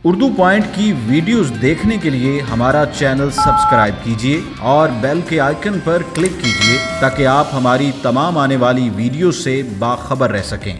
Urdu point کی videos دیکھنے کے لیے ہمارا چینل سبسکرائب کیجیے اور بیل کے آئیکن پر کلک کیجیے تاکہ آپ ہماری تمام آنے والی ویڈیوز سے باخبر رہ سکیں۔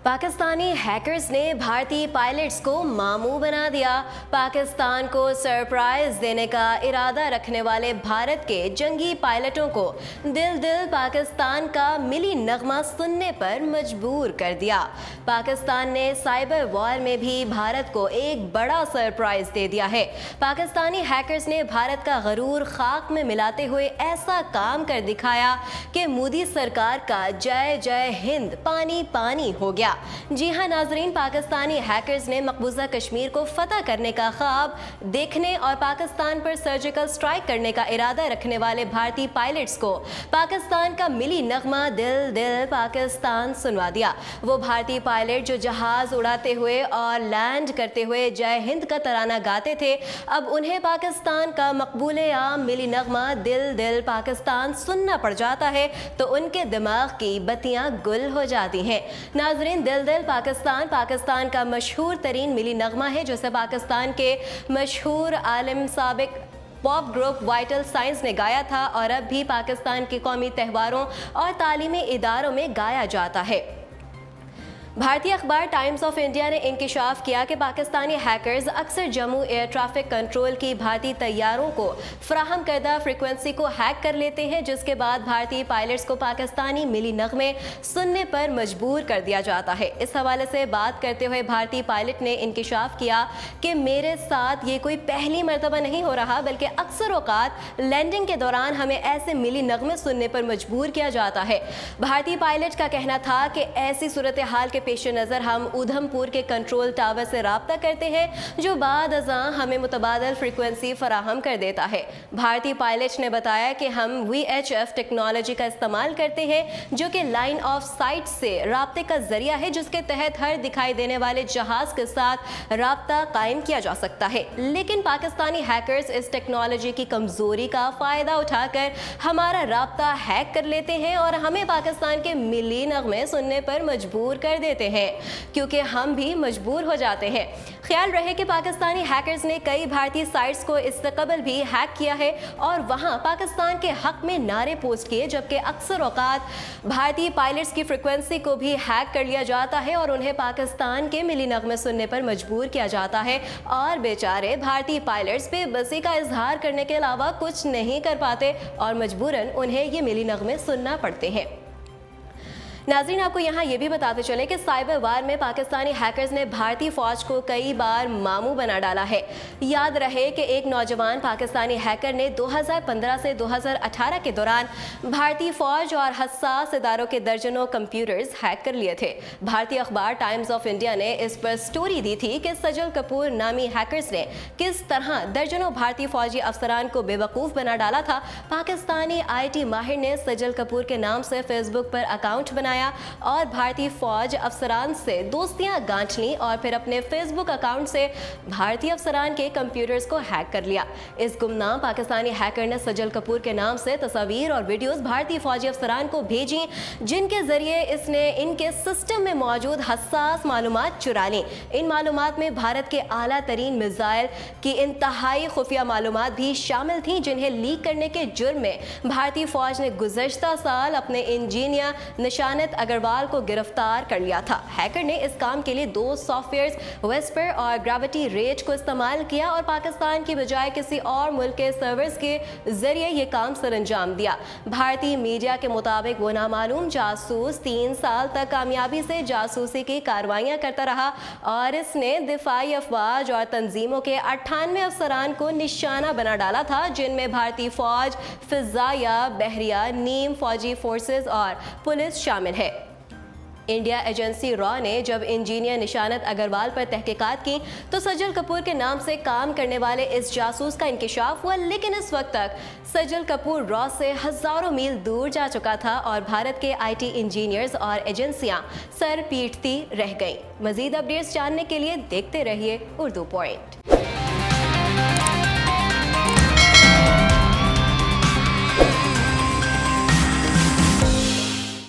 پاکستانی ہیکرز نے بھارتی پائلٹس کو ماموں بنا دیا۔ پاکستان کو سرپرائز دینے کا ارادہ رکھنے والے بھارت کے جنگی پائلٹوں کو دل پاکستان کا ملی نغمہ سننے پر مجبور کر دیا۔ پاکستان نے سائبر وار میں بھی بھارت کو ایک بڑا سرپرائز دے دیا ہے۔ پاکستانی ہیکرز نے بھارت کا غرور خاک میں ملاتے ہوئے ایسا کام کر دکھایا کہ مودی سرکار کا جے جے ہند پانی پانی ہو گیا۔ جی ہاں ناظرین، پاکستانی ہیکرز نے مقبوضہ کشمیر کو فتح کرنے کا خواب دیکھنے اور پاکستان پر سرجیکل سٹرائک کرنے کا ارادہ رکھنے والے بھارتی پائلٹس کو پاکستان کا ملی نغمہ دل پاکستان سنوا دیا۔ وہ بھارتی پائلٹ جو جہاز اڑاتے ہوئے اور لینڈ کرتے ہوئے جے ہند کا ترانہ گاتے تھے، اب انہیں پاکستان کا مقبول عام ملی نغمہ دل پاکستان سننا پڑ جاتا ہے تو ان کے دماغ کی بتیاں گل ہو جاتی ہیں۔ ناظرین، دل پاکستان کا مشہور ترین ملی نغمہ ہے جسے پاکستان کے مشہور عالم سابق پاپ گروپ وائٹل سائنس نے گایا تھا اور اب بھی پاکستان کے قومی تہواروں اور تعلیمی اداروں میں گایا جاتا ہے۔ بھارتی اخبار ٹائمز آف انڈیا نے انکشاف کیا کہ پاکستانی ہیکرز اکثر جموں ایئر ٹریفک کنٹرول کی بھارتی طیاروں کو فراہم کردہ فریکوینسی کو ہیک کر لیتے ہیں، جس کے بعد بھارتی پائلٹس کو پاکستانی ملی نغمے سننے پر مجبور کر دیا جاتا ہے۔ اس حوالے سے بات کرتے ہوئے بھارتی پائلٹ نے انکشاف کیا کہ میرے ساتھ یہ کوئی پہلی مرتبہ نہیں ہو رہا، بلکہ اکثر اوقات لینڈنگ کے دوران ہمیں ایسے ملی نغمے سننے پر مجبور کیا جاتا ہے۔ بھارتی پائلٹ کا کہنا تھا کہ ایسی صورتحال کے پیش نظر ہم ادھم پور کے کنٹرول ٹاور سے رابطہ کرتے ہیں جو بعد ازاں ہمیں متبادل فریکوینسی فراہم کر دیتا ہے۔ بھارتی پائلٹ نے بتایا کہ ہم VHF ٹیکنالوجی کا استعمال کرتے ہیں جو کہ لائن آف سائٹ سے رابطے کا ذریعہ ہے، جس کے تحت ہر دکھائی دینے والے جہاز کے ساتھ رابطہ قائم کیا جا سکتا ہے۔ لیکن پاکستانی ہیکرز اس ٹیکنالوجی کی کمزوری کا فائدہ اٹھا کر ہمارا رابطہ ہیک کر لیتے ہیں اور ہمیں پاکستان کے ملی نغمے سننے پر مجبور کر دیتے ہیں، کیونکہ ہم بھی مجبور ہو جاتے ہیں۔ خیال رہے کہ پاکستانی ہیکرز نے کئی بھارتی سائٹس کو اس سے قبل بھی ہیک کیا ہے اور وہاں پاکستان کے حق میں نعرے پوسٹ کیے، جبکہ اکثر اوقات بھارتی پائلٹس کی فریکوینسی کو بھی ہیک کر لیا جاتا ہے اور انہیں پاکستان کے ملی نغمے سننے پر مجبور کیا جاتا ہے اور بیچارے بھارتی پائلٹس بے بسی کا اظہار کرنے کے علاوہ کچھ نہیں کر پاتے اور مجبوراً انہیں یہ ملی نغمے سننا پڑتے ہیں۔ ناظرین، آپ کو یہاں یہ بھی بتاتے چلیں کہ سائبر وار میں پاکستانی ہیکرز نے بھارتی فوج کو کئی بار ماموں بنا ڈالا ہے۔ یاد رہے کہ ایک نوجوان پاکستانی ہیکر نے 2015 سے 2018 کے دوران بھارتی فوج اور حساس اداروں کے درجنوں کمپیوٹرز ہیک کر لیے تھے۔ بھارتی اخبار ٹائمز آف انڈیا نے اس پر سٹوری دی تھی کہ سجل کپور نامی ہیکرز نے کس طرح درجنوں بھارتی فوجی افسران کو بے وقوف بنا ڈالا تھا۔ پاکستانی IT ماہر نے سجل کپور کے نام سے فیس بک پر اکاؤنٹ بنایا اور بھارتی فوج افسران سے دوستیاں گانٹ لیں اور پھر اپنے فیس بک اکاؤنٹ سے بھارتی افسران کے کمپیوٹرز کو ہیک کر لیا۔ اس گمنام پاکستانی ہیکر نے سجل کپور کے نام سے تصاویر اور ویڈیوز بھارتی فوجی افسران کو بھیجیں، جن کے ذریعے اس نے ان کے سسٹم میں موجود حساس معلومات چرا لیں۔ ان معلومات میں بھارت کے اعلیٰ ترین میزائل کی انتہائی خفیہ معلومات بھی شامل تھیں، جنہیں لیک کرنے کے جرم میں بھارتی فوج نے گزشتہ سال اپنے انجینئر نشانت اگروال کو گرفتار کر لیا تھا۔ ہیکر نے اس کام کے لیے 2 سافٹ ویئرز ویسپر اور گریوٹی ریج کو استعمال کیا اور پاکستان کی بجائے کسی اور ملک کے سرورز کے ذریعے یہ کام سر انجام دیا۔ بھارتی میڈیا کے مطابق وہ نامعلوم جاسوس 3 سال تک کامیابی سے جاسوسی کی کارروائیاں کرتا رہا اور اس نے دفاعی افواج اور تنظیموں کے 98 افسران کو نشانہ بنا ڈالا تھا، جن میں بھارتی فوج، فضائیہ، بحریہ، نیم فوجی فورسز اور پولیس شامل ہے۔ انڈیا ایجنسی را نے جب انجینئر نشانت اگروال پر تحقیقات کی تو سجل کپور کے نام سے کام کرنے والے اس جاسوس کا انکشاف ہوا، لیکن اس وقت تک سجل کپور را سے ہزاروں میل دور جا چکا تھا اور بھارت کے IT انجینئرز اور ایجنسیاں سر پیٹتی رہ گئیں۔ مزید اپڈیٹس جاننے کے لیے دیکھتے رہیے اردو پوائنٹ۔